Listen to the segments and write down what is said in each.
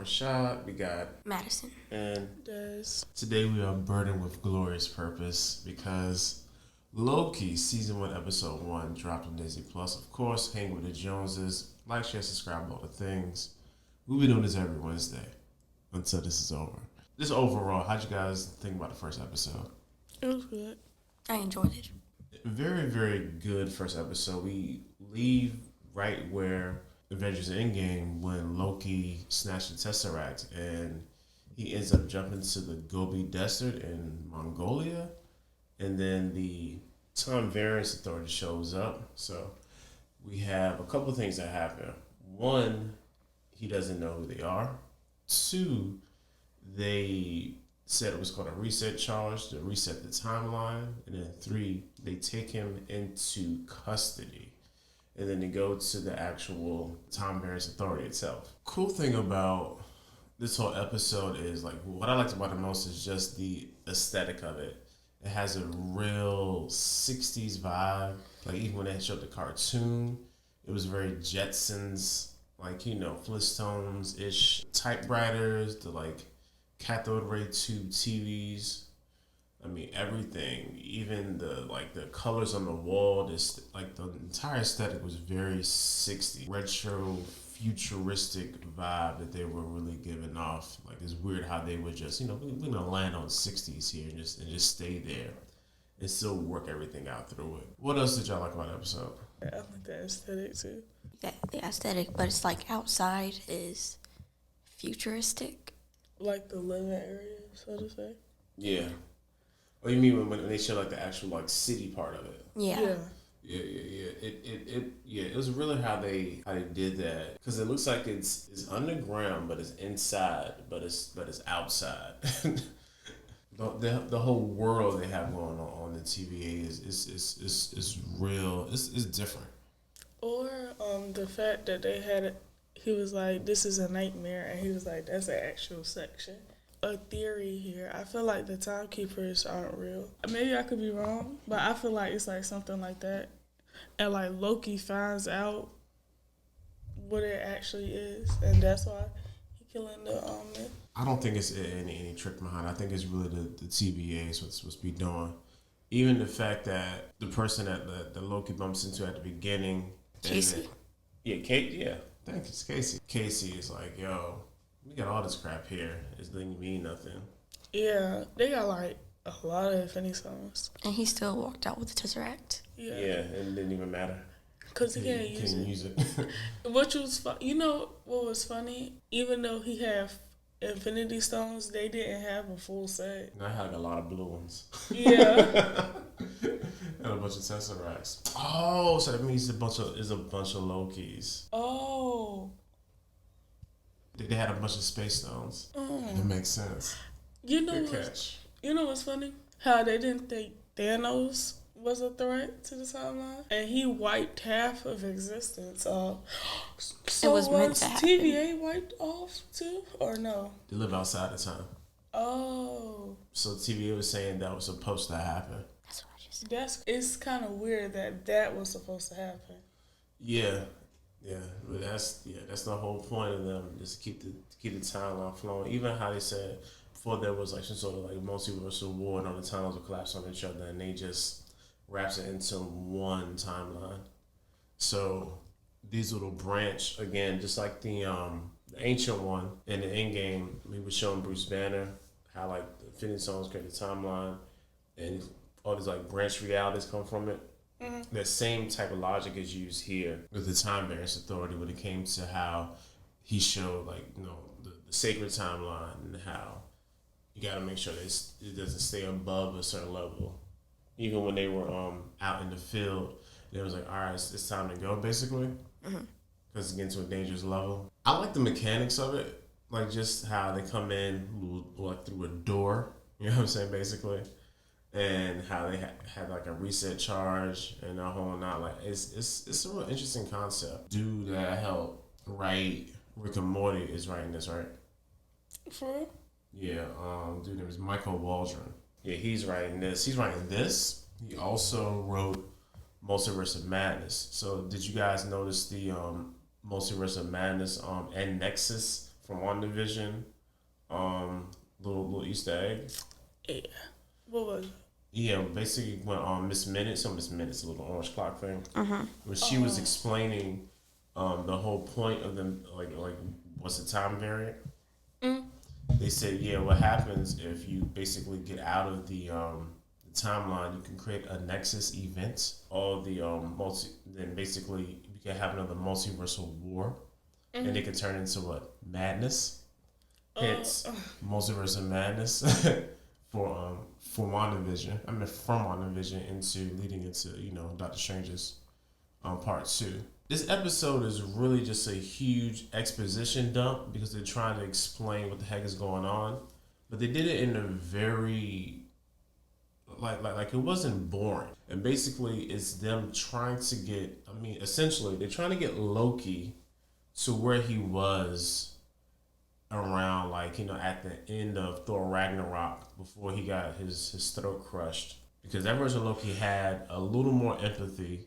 Rashad. We got Madison. And Des. Today we are burdened with glorious purpose because Loki Season 1 Episode 1 dropped on Disney Plus. Of course, hang with the Joneses. Like, share, subscribe, all the things. We'll be doing this every Wednesday until this is over. Just overall, how'd you guys think about the first episode? It was good. I enjoyed it. Very, very good first episode. We leave right where Avengers Endgame when Loki snatched the Tesseract and he ends up jumping to the Gobi Desert in Mongolia, and then the Variance Authority shows up. So we have a couple of things that happen. One, he doesn't know who they are. Two, they said it was called a reset charge to reset the timeline. And then three, they take him into custody. And then they go to the actual Variance Authority itself. Cool thing about this whole episode is, like, what I liked about it most is just the aesthetic of it. It has a real 60s vibe. Like, even when they showed the cartoon, it was very Jetsons, like, you know, Flintstones-ish typewriters, the, like, cathode ray tube TVs. I mean, everything, even the colors on the wall, this, like, the entire aesthetic was very 60s, retro, futuristic vibe that they were really giving off. Like, it's weird how they would just, you know, we're gonna land on 60s here and just stay there and still work everything out through it. What else did y'all like about the episode? I like the aesthetic too. Yeah, the aesthetic, but it's like outside is futuristic. Like the living area, so to say. Yeah. What do you mean when they show, like, the actual, like, city part of it? Yeah. It was really how they did that, because it looks like it's underground, but it's inside, but it's outside. the whole world they have going on the TVA is real. It's different. Or the fact that they had it, he was like, "This is a nightmare," and he was like, "That's an actual section." A theory here. I feel like the timekeepers aren't real. Maybe I could be wrong, but I feel like it's like something like that. And like Loki finds out what it actually is, and that's why he killing the man. I don't think it's any trick behind it. I think it's really the TVA is what's supposed to be doing. Even the fact that the person that the Loki bumps into at the beginning, Casey. Kate. Yeah, thanks, it's Casey. Casey is like, "Yo, we got all this crap here. It doesn't mean nothing." Yeah, they got like a lot of Infinity Stones. And he still walked out with the Tesseract. Yeah, and it didn't even matter. Because he can't use it. Which was you know what was funny? Even though he had Infinity Stones, they didn't have a full set. And I had, like, a lot of blue ones. Yeah. And a bunch of Tesseracts. Oh, so that means it's a bunch of Lokis. Oh. They had a bunch of space stones. That makes sense. You know Good catch. You know what's funny? How they didn't think Thanos was a threat to the timeline, and he wiped half of existence off. So It was meant to happen. TVA wiped off too, or no? They live outside of time. Oh, So TVA was saying that was supposed to happen. That's what I just said. it's kind of weird that was supposed to happen. Yeah, but that's the whole point of them, just to keep the timeline flowing. Even how they said before there was like some sort of like multiversal war and all the timelines would collapse on each other, and they just wraps it into one timeline. So these little branch again, just like the ancient one in the Endgame, we were showing Bruce Banner how, like, the Infinity Stones create the timeline, and all these, like, branch realities come from it. Mm-hmm. That same type of logic is used here with the Variance Authority when it came to how he showed, like, you know, the sacred timeline and how you got to make sure that it doesn't stay above a certain level. Even when they were out in the field, they was like, "All right, it's time to go," basically, because it's getting to a dangerous level. I like the mechanics of it, like just how they come in like through a door. You know what I'm saying, basically. And how they had like a reset charge and a whole lot. Like, it's a real interesting concept. Dude that helped write Rick and Morty is writing this, right? For real? Yeah, dude name is Michael Waldron. Yeah, he's writing this. He also wrote Multiverse of Madness. So did you guys notice the Multiverse of Madness and Nexus from WandaVision. Little Easter egg. Yeah. What was it? Yeah, basically when Miss Minutes, a little orange clock thing, Mm-hmm. when she was explaining the whole point of them, like what's the time variant? Mm. They said, yeah, what happens if you basically get out of the timeline, you can create a nexus event, all the then basically you can have another multiversal war, and it can turn into what? Madness. Hence, multiverse of madness for WandaVision. I mean, from WandaVision into leading into Doctor Strange's part 2. This episode is really just a huge exposition dump because they're trying to explain what the heck is going on, but they did it in a very like it wasn't boring. And basically, it's them trying to get. I mean, essentially, they're trying to get Loki to where he was around at the end of Thor Ragnarok before he got his throat crushed, because that version of Loki had a little more empathy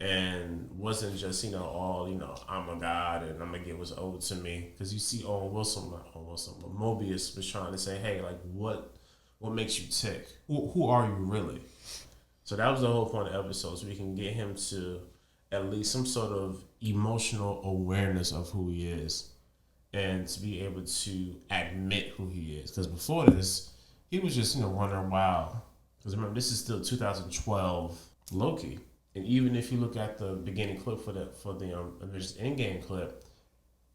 and wasn't just all I'm a god and I'm gonna get what's owed to me. Because you see Owen Wilson, not Owen Wilson, but Mobius was trying to say, hey, like what makes you tick? Who are you really? So that was the whole point of the episode, so we can get him to at least some sort of emotional awareness of who he is, and to be able to admit who he is. Because before this, he was just running wild. Because remember, this is still 2012 Loki. And even if you look at the beginning clip for the Avengers Endgame clip,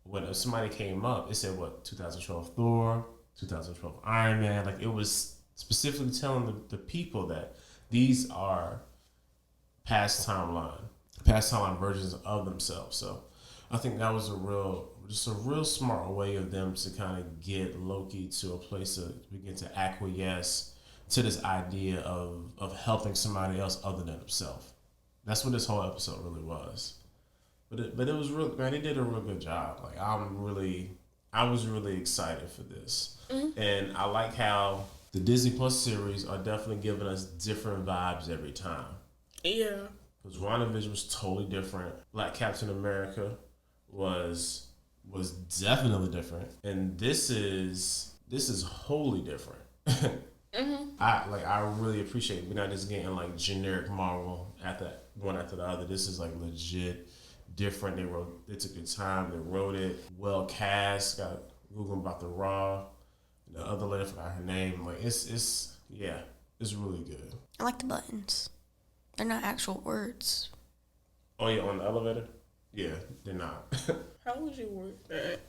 when somebody came up, it said 2012 Thor, 2012 Iron Man. Like, it was specifically telling the people that these are past timeline versions of themselves. So I think that was a real smart way of them to kind of get Loki to a place to begin to acquiesce to this idea of helping somebody else other than himself. That's what this whole episode really was. But it was real, man. They did a real good job. Like, I was really excited for this. Mm-hmm. And I like how the Disney Plus series are definitely giving us different vibes every time. Yeah. Because WandaVision was totally different. Black Captain America was definitely different. And this is wholly different. Mm-hmm. I really appreciate it. We're not just getting like generic Marvel one after the other. This is like legit different. They took their time, they wrote it, well cast, got Google about the Raw. The other lady, I forgot her name. Like it's really good. I like the buttons. They're not actual words. Oh yeah, on the elevator? Yeah, they're not. How would you work that?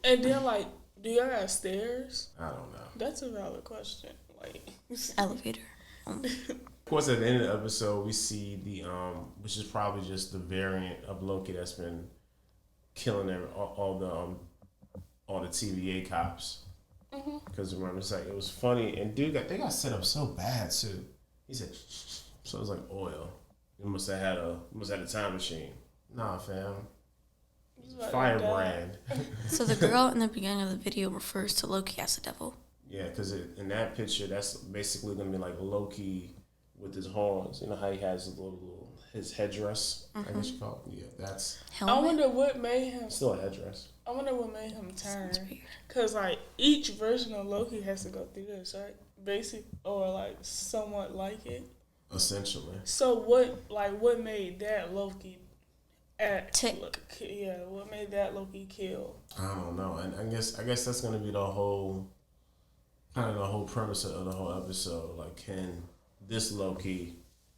And then like, do y'all got stairs? I don't know. That's a valid question. Like elevator. Of course, at the end of the episode, we see the which is probably just the variant of Loki that's been killing all the TVA cops. Because remember, it's like it was funny, and they got set up so bad too. He said, so it was like oil. You must have had a time machine. Nah, fam. Firebrand. So the girl in the beginning of the video refers to Loki as the devil. Yeah, because in that picture, that's basically gonna be like Loki with his horns. You know how he has his headdress. I guess you call it. Yeah, that's. Helmet? I wonder what made him. Still a headdress. I wonder what made him turn. Because like each version of Loki has to go through this, right? Basic or like somewhat like it. Essentially. So what made that Loki tick? Yeah, what made that Loki kill? I don't know, and I guess that's gonna be the whole premise of the whole episode. Like, can this Loki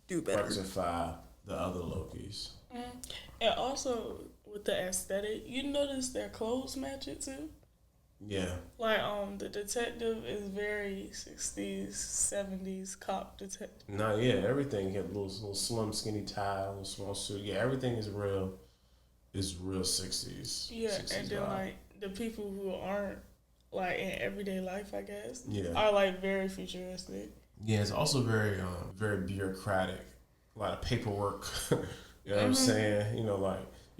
do better, rectify the other Lokis? Mm-hmm. And also with the aesthetic, you notice their clothes match it too. Yeah. Like the detective is very 60s, 70s cop detective. No, yeah, everything had little slim skinny tie, little small suit. Yeah, everything is real 60s. Yeah, 60s and then vibe. like the people who aren't like in everyday life, I guess, yeah, are like very futuristic. Yeah, it's also very very bureaucratic. A lot of paperwork. You know what I'm saying? You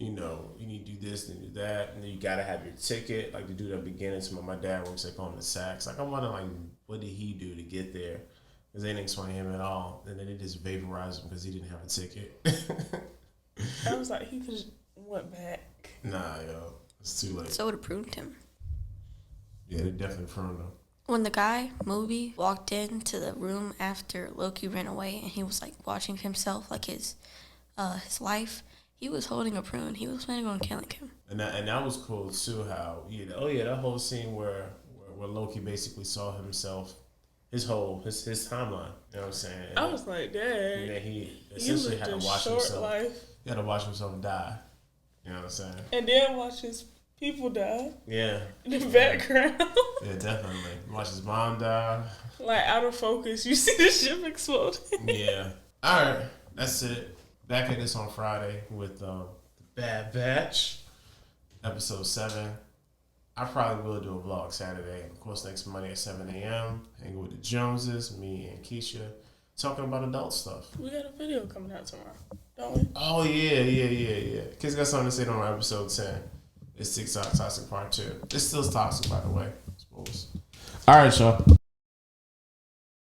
need to do this and do that, and then you gotta have your ticket. Like the dude at the beginning, my dad works like on the Saks. Like, I'm wondering, like, what did he do to get there? Because they didn't explain him at all, and then they just vaporized him because he didn't have a ticket. I was like, he could just went back. Nah, yo, It's too late. So it would have pruned him. Yeah, they definitely pruned him. When the guy, Moby, walked into the room after Loki ran away and he was like watching himself, like his life, he was holding a prune. He was planning on killing him. And that was cool too. How that whole scene where Loki basically saw himself, his timeline. You know what I'm saying? I was like, dang. And then he essentially had to watch himself. Life. He had to watch himself die. You know what I'm saying? And then watch his people die. Yeah. In the background. Yeah, definitely. Watch his mom die. Like out of focus, you see the ship explode. Yeah. All right, that's it. Back at this on Friday with the Bad Batch, episode 7. I probably will do a vlog Saturday. Of course, next Monday at 7 a.m. Hanging with the Joneses, me and Keisha, talking about adult stuff. We got a video coming out tomorrow, don't we? Oh, yeah. Kids got something to say on episode 10. It's TikTok Toxic Part 2. It's still toxic, by the way, I suppose. All right, y'all.